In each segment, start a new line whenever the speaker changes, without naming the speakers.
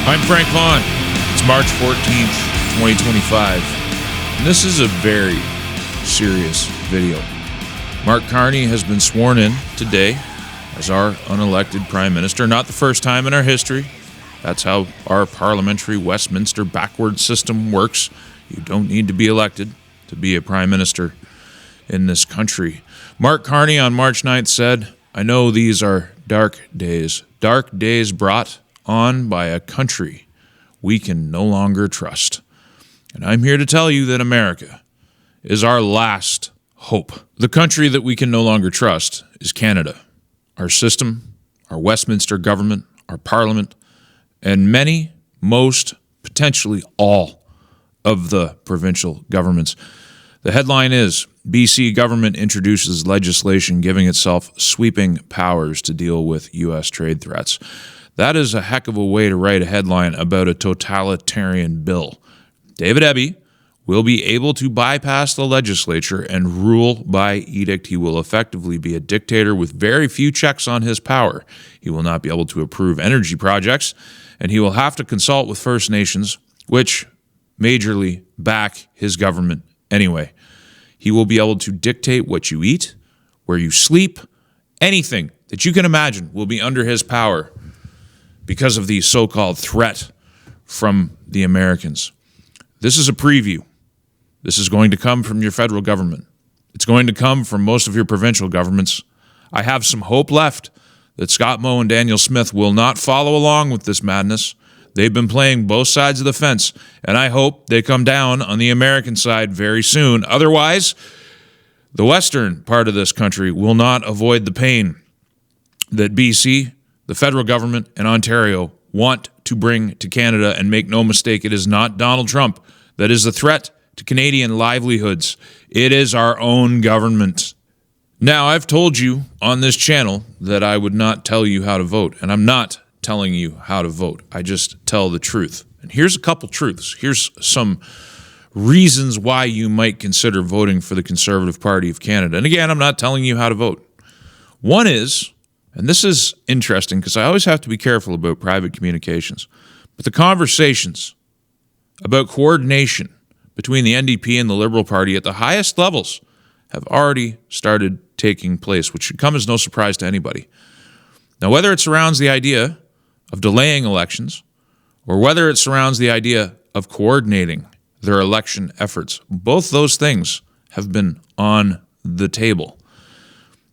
I'm Frank Vaughn. It's March 14th, 2025. And this is a very serious video. Mark Carney has been sworn in today as our unelected Prime Minister. Not the first time in our history. That's how our parliamentary Westminster backward system works. You don't need to be elected to be a Prime Minister in this country. Mark Carney on March 9th said, "I know these are dark days brought on by a country we can no longer trust. And I'm here to tell you that America is our last hope." The country that we can no longer trust is Canada. Our system, our Westminster government, our parliament, and many, most, potentially all of the provincial governments. The headline is, BC government introduces legislation giving itself sweeping powers to deal with U.S. trade threats. That is a heck of a way to write a headline about a totalitarian bill. David Eby will be able to bypass the legislature and rule by edict. He will effectively be a dictator with very few checks on his power. He will not be able to approve energy projects, and he will have to consult with First Nations, which majorly back his government anyway. He will be able to dictate what you eat, where you sleep, anything that you can imagine will be under his power because of the so-called threat from the Americans. This is a preview. This is going to come from your federal government. It's going to come from most of your provincial governments. I have some hope left that Scott Moe and Daniel Smith will not follow along with this madness. They've been playing both sides of the fence, and I hope they come down on the American side very soon. Otherwise, the western part of this country will not avoid the pain that BC, the federal government, and Ontario want to bring to Canada. And make no mistake, it is not Donald Trump that is the threat to Canadian livelihoods. It is our own government. Now, I've told you on this channel that I would not tell you how to vote, and I'm not telling you how to vote. I just tell the truth. And here's a couple truths. Here's some reasons why you might consider voting for the Conservative Party of Canada. And again, I'm not telling you how to vote. One is, and this is interesting because I always have to be careful about private communications, but the conversations about coordination between the NDP and the Liberal Party at the highest levels have already started taking place, which should come as no surprise to anybody. Now, whether it surrounds the idea of delaying elections or whether it surrounds the idea of coordinating their election efforts, both those things have been on the table.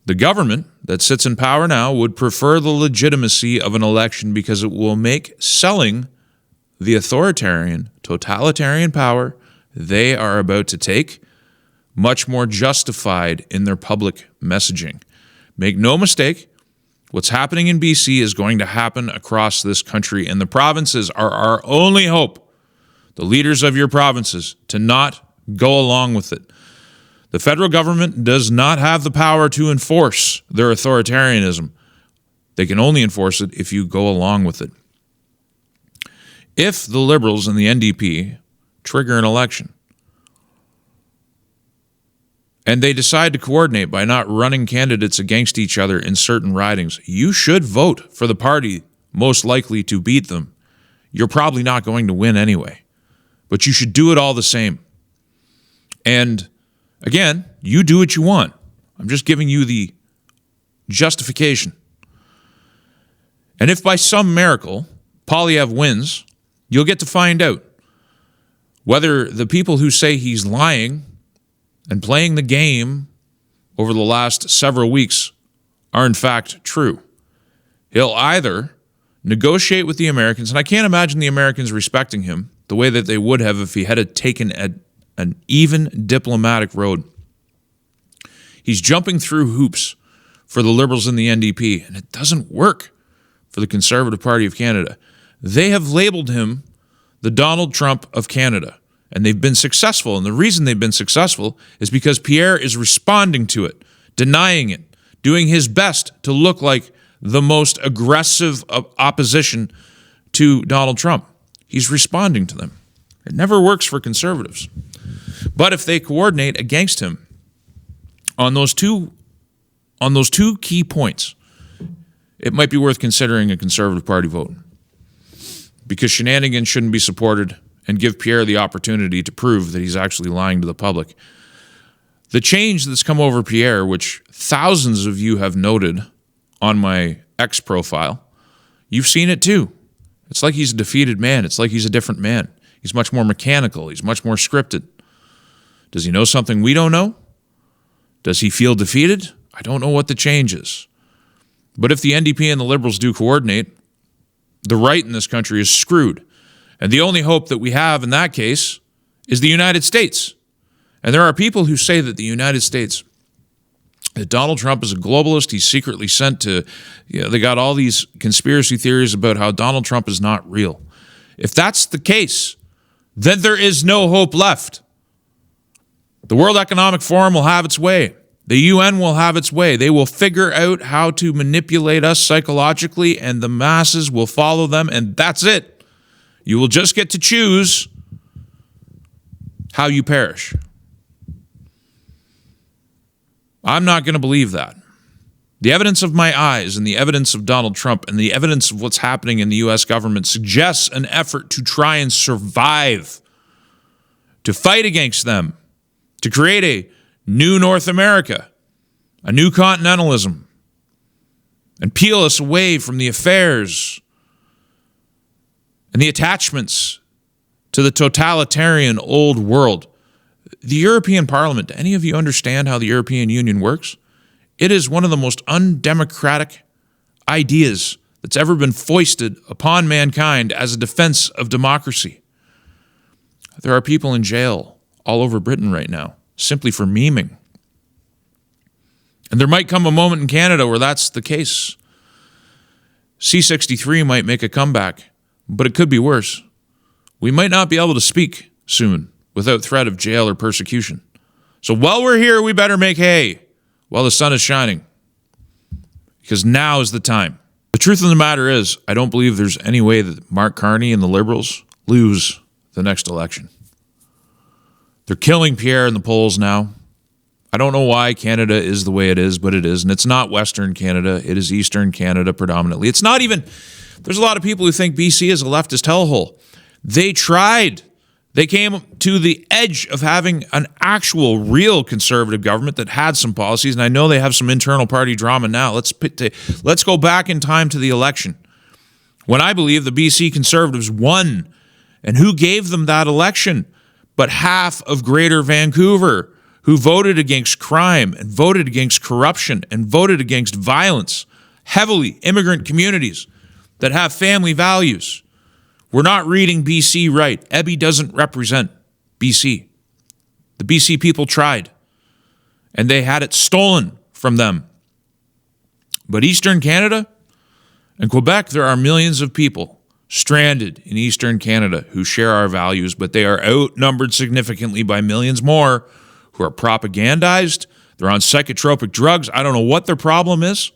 The government that sits in power now would prefer the legitimacy of an election because it will make selling the authoritarian, totalitarian power they are about to take much more justified in their public messaging. Make no mistake, what's happening in BC is going to happen across this country, and the provinces are our only hope. The leaders of your provinces to not go along with it. The federal government does not have the power to enforce their authoritarianism. They can only enforce it if you go along with it. If the Liberals and the NDP trigger an election and they decide to coordinate by not running candidates against each other in certain ridings, you should vote for the party most likely to beat them. You're probably not going to win anyway, but you should do it all the same. And again, you do what you want. I'm just giving you the justification. And if by some miracle Poilievre wins, you'll get to find out whether the people who say he's lying and playing the game over the last several weeks are in fact true. He'll either negotiate with the Americans, and I can't imagine the Americans respecting him the way that they would have if he had taken an even diplomatic road. He's jumping through hoops for the Liberals and the NDP, and it doesn't work for the Conservative Party of Canada. They have labeled him the Donald Trump of Canada, and they've been successful. And the reason they've been successful is because Pierre is responding to it, denying it, doing his best to look like the most aggressive opposition to Donald Trump. He's responding to them. It never works for conservatives. But if they coordinate against him on those two key points, it might be worth considering a Conservative Party vote. because shenanigans shouldn't be supported, and give Pierre the opportunity to prove that he's actually lying to the public. The change that's come over Pierre, which thousands of you have noted on my X profile, you've seen it too. It's like he's a defeated man. It's like he's a different man. He's much more mechanical. He's much more scripted. Does he know something we don't know? Does he feel defeated? I don't know what the change is. But if the NDP and the Liberals do coordinate, the right in this country is screwed. And the only hope that we have in that case is the United States. And there are people who say that the United States, that Donald Trump is a globalist. He's secretly sent to, they got all these conspiracy theories about how Donald Trump is not real. If that's the case, then there is no hope left. The World Economic Forum will have its way. The UN will have its way. They will figure out how to manipulate us psychologically, and the masses will follow them, and that's it. You will just get to choose how you perish. I'm not going to believe that. The evidence of my eyes and the evidence of Donald Trump and the evidence of what's happening in the U.S. government suggests an effort to try and survive, to fight against them, to create a new North America, a new continentalism, and peel us away from the affairs and the attachments to the totalitarian old world. The European Parliament, do any of you understand how the European Union works? It is one of the most undemocratic ideas that's ever been foisted upon mankind as a defense of democracy. There are people in jail all over Britain right now simply for memeing. And there might come a moment in Canada where that's the case. C-63 might make a comeback, but it could be worse. We might not be able to speak soon without threat of jail or persecution. So while we're here, we better make hay while the sun is shining, because now is the time. The truth of the matter is, I don't believe there's any way that Mark Carney and the Liberals lose the next election. They're killing Pierre in the polls now. I don't know why Canada is the way it is, but it is. And it's not Western Canada. It is Eastern Canada predominantly. It's not even, there's a lot of people who think BC is a leftist hellhole. They tried. They came to the edge of having an actual, real conservative government that had some policies. And I know they have some internal party drama now. Let's go back in time to the election, when I believe the BC Conservatives won. And who gave them that election? But half of Greater Vancouver, who voted against crime and voted against corruption and voted against violence. Heavily immigrant communities that have family values. We're not reading BC right. Ebby doesn't represent BC. The BC people tried, and they had it stolen from them. But Eastern Canada and Quebec, there are millions of people stranded in Eastern Canada who share our values, but they are outnumbered significantly by millions more who are propagandized. They're on psychotropic drugs. I don't know what their problem is,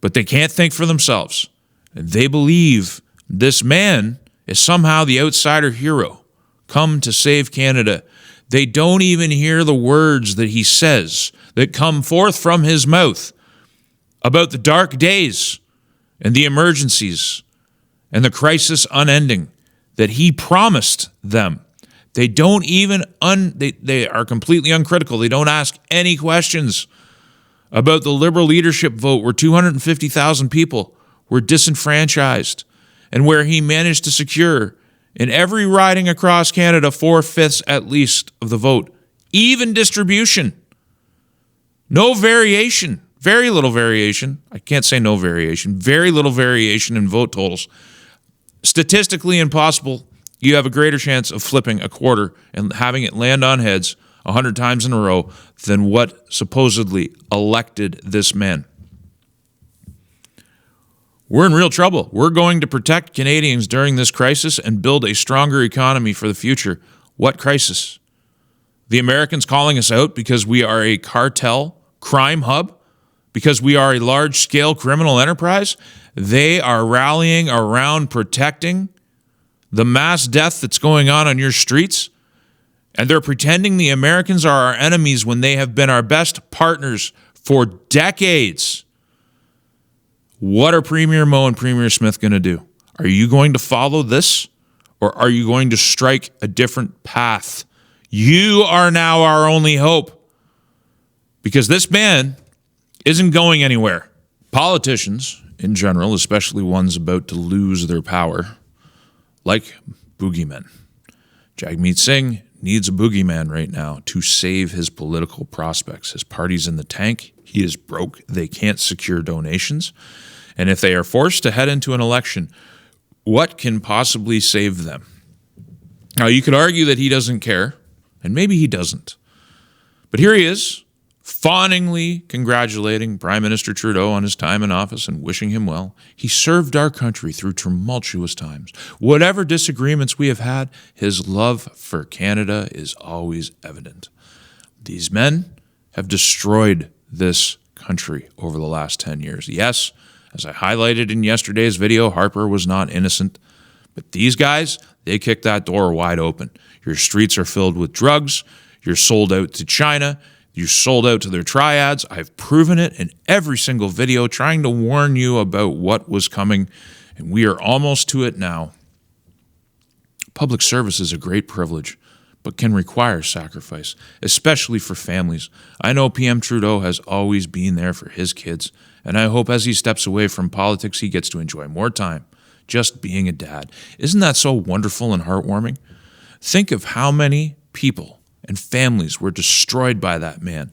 but they can't think for themselves. And they believe this man is somehow the outsider hero, come to save Canada. They don't even hear the words that he says that come forth from his mouth about the dark days and the emergencies and the crisis unending that he promised them. They don't even, they are completely uncritical. They don't ask any questions about the Liberal leadership vote where 250,000 people were disenfranchised and where he managed to secure in every riding across Canada 4/5 at least of the vote. Even distribution. No variation. Very little variation. I can't say no variation. Very little variation in vote totals. Statistically impossible. You have a greater chance of flipping a quarter and having it land on heads 100 times in a row than what supposedly elected this man. We're in real trouble. We're going to protect Canadians during this crisis and build a stronger economy for the future. What crisis? The Americans calling us out because we are a cartel crime hub? Because we are a large-scale criminal enterprise? They are rallying around protecting the mass death that's going on your streets, and they're pretending the Americans are our enemies when they have been our best partners for decades. What are Premier Moe and Premier Smith going to do? Are you going to follow this, or are you going to strike a different path? You are now our only hope, because this man isn't going anywhere. Politicians, in general, especially ones about to lose their power, like boogeymen. Jagmeet Singh needs a boogeyman right now to save his political prospects. His party's in the tank. He is broke. They can't secure donations. And if they are forced to head into an election, what can possibly save them? Now, you could argue that he doesn't care, and maybe he doesn't. But here he is, fawningly congratulating Prime Minister Trudeau on his time in office and wishing him well. He served our country through tumultuous times. Whatever disagreements we have had, his love for Canada is always evident. These men have destroyed this country over the last 10 years. Yes, as I highlighted in yesterday's video, Harper was not innocent. But these guys, they kicked that door wide open. Your streets are filled with drugs. You're sold out to China. You're sold out to their triads. I've proven it in every single video, trying to warn you about what was coming, and we are almost to it now. Public service is a great privilege, but can require sacrifice, especially for families. I know PM Trudeau has always been there for his kids, and I hope as he steps away from politics, he gets to enjoy more time just being a dad. Isn't that so wonderful and heartwarming? Think of how many people and families were destroyed by that man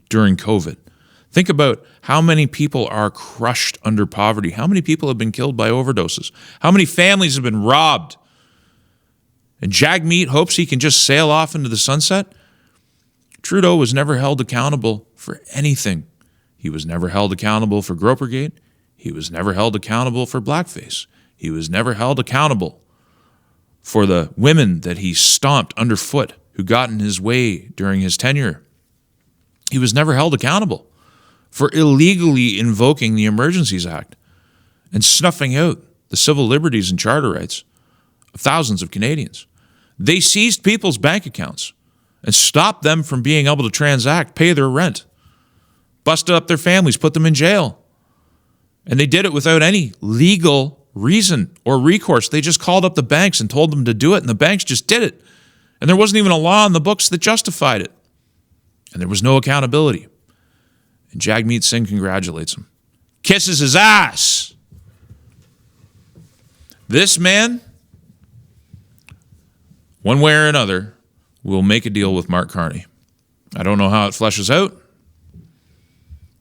during COVID. Think about how many people are crushed under poverty. How many people have been killed by overdoses? How many families have been robbed? And Jagmeet hopes he can just sail off into the sunset? Trudeau was never held accountable for anything. He was never held accountable for Gropergate. He was never held accountable for blackface. He was never held accountable for the women that he stomped underfoot who got in his way during his tenure. He was never held accountable for illegally invoking the Emergencies Act and snuffing out the civil liberties and charter rights of thousands of Canadians. They seized people's bank accounts and stopped them from being able to transact, pay their rent, busted up their families, put them in jail. And they did it without any legal reason or recourse. They just called up the banks and told them to do it, and the banks just did it. And there wasn't even a law in the books that justified it. And there was no accountability. And Jagmeet Singh congratulates him. Kisses his ass. This man, one way or another, will make a deal with Mark Carney. I don't know how it fleshes out.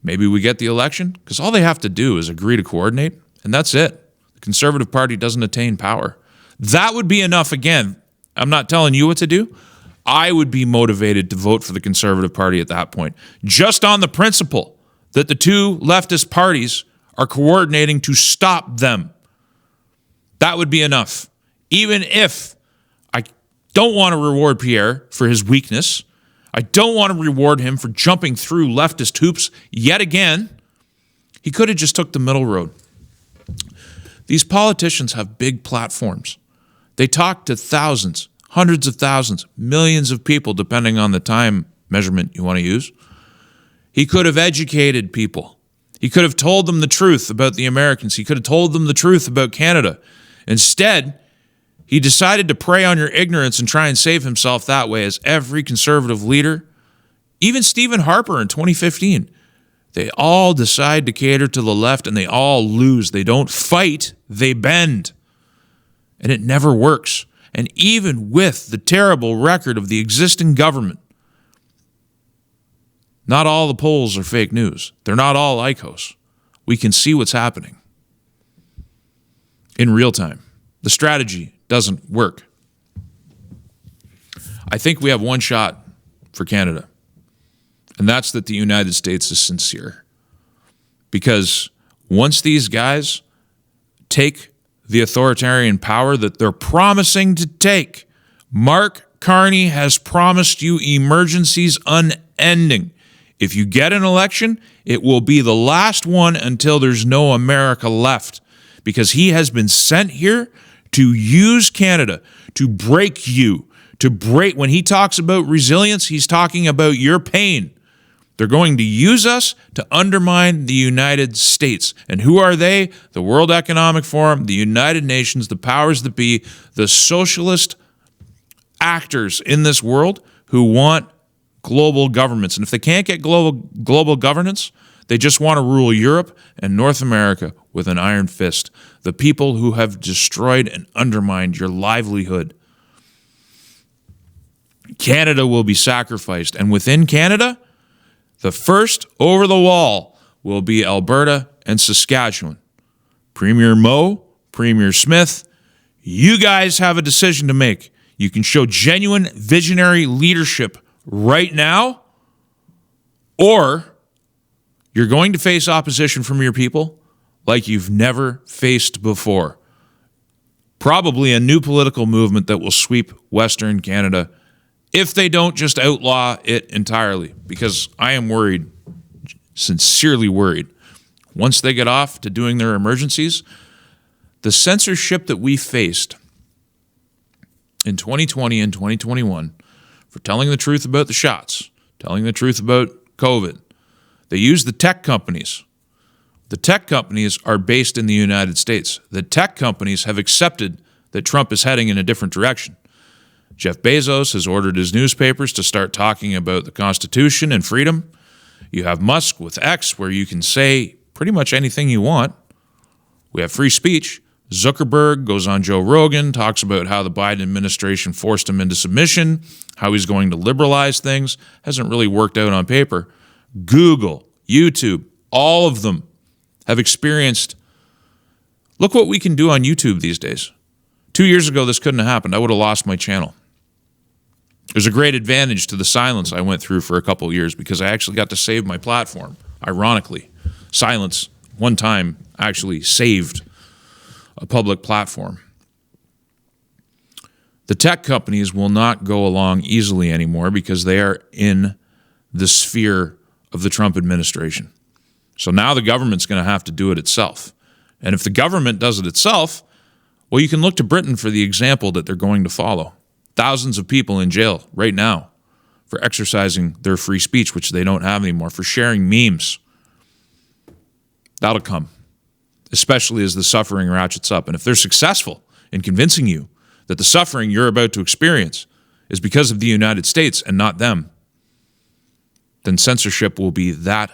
Maybe we get the election, because all they have to do is agree to coordinate, and that's it. The Conservative Party doesn't attain power. That would be enough again. I'm not telling you what to do. I would be motivated to vote for the Conservative Party at that point, just on the principle that the two leftist parties are coordinating to stop them. That would be enough. Even if I don't want to reward Pierre for his weakness, I don't want to reward him for jumping through leftist hoops yet again, he could have just took the middle road. These politicians have big platforms. They talk to thousands, hundreds of thousands, millions of people, depending on the time measurement you want to use. He could have educated people. He could have told them the truth about the Americans. He could have told them the truth about Canada. Instead, he decided to prey on your ignorance and try and save himself that way, as every conservative leader, even Stephen Harper in 2015, they all decide to cater to the left and they all lose. They don't fight, they bend. And it never works. And even with the terrible record of the existing government, not all the polls are fake news. They're not all ICOs. We can see what's happening in real time. The strategy doesn't work. I think we have one shot for Canada, and that's that the United States is sincere. Because once these guys take the authoritarian power that they're promising to take, Mark Carney has promised you emergencies unending. If you get an election, it will be the last one until there's no America left, because he has been sent here to use Canada to break you, to break. When he talks about resilience, he's talking about your pain. They're going to use us to undermine the United States. And who are they? The World Economic Forum, the United Nations, the powers that be, the socialist actors in this world who want global governments. And if they can't get global governance, they just want to rule Europe and North America with an iron fist. The people who have destroyed and undermined your livelihood. Canada will be sacrificed. And within Canada, the first over the wall will be Alberta and Saskatchewan. Premier Moe, Premier Smith, you guys have a decision to make. You can show genuine visionary leadership right now, or you're going to face opposition from your people like you've never faced before. Probably a new political movement that will sweep Western Canada if they don't just outlaw it entirely, because I am worried, sincerely worried. Once they get off to doing their emergencies, the censorship that we faced in 2020 and 2021 for telling the truth about the shots, telling the truth about COVID, they use the tech companies. The tech companies are based in the United States. The tech companies have accepted that Trump is heading in a different direction. Jeff Bezos has ordered his newspapers to start talking about the Constitution and freedom. You have Musk with X, where you can say pretty much anything you want. We have free speech. Zuckerberg goes on Joe Rogan, talks about how the Biden administration forced him into submission, how he's going to liberalize things. Hasn't really worked out on paper. Google, YouTube, all of them have experienced, look what we can do on YouTube these days. 2 years ago, this couldn't have happened. I would have lost my channel. There's a great advantage to the silence I went through for a couple of years because I actually got to save my platform. Ironically, silence one time actually saved a public platform. The tech companies will not go along easily anymore because they are in the sphere of the Trump administration. So now the government's going to have to do it itself. And if the government does it itself, well, you can look to Britain for the example that they're going to follow. Thousands of people in jail right now for exercising their free speech, which they don't have anymore, for sharing memes. That'll come, especially as the suffering ratchets up. And if they're successful in convincing you that the suffering you're about to experience is because of the United States and not them, then censorship will be that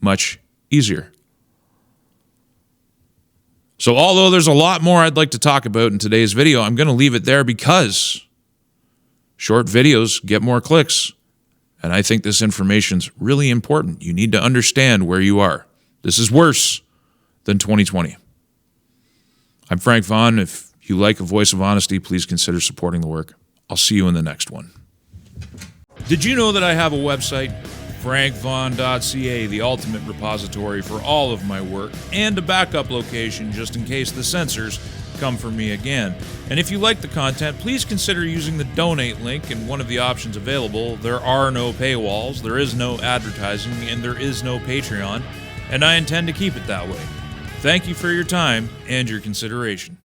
much easier. So although there's a lot more I'd like to talk about in today's video, I'm going to leave it there because short videos get more clicks. And I think this information's really important. You need to understand where you are. This is worse than 2020. I'm Frank Vaughn. If you like A Voice of Honesty, please consider supporting the work. I'll see you in the next one. Did you know that I have a website? frankvaughn.ca, the ultimate repository for all of my work, and a backup location just in case the censors come for me again. And if you like the content, please consider using the donate link in one of the options available. There are no paywalls, there is no advertising, and there is no Patreon, and I intend to keep it that way. Thank you for your time and your consideration.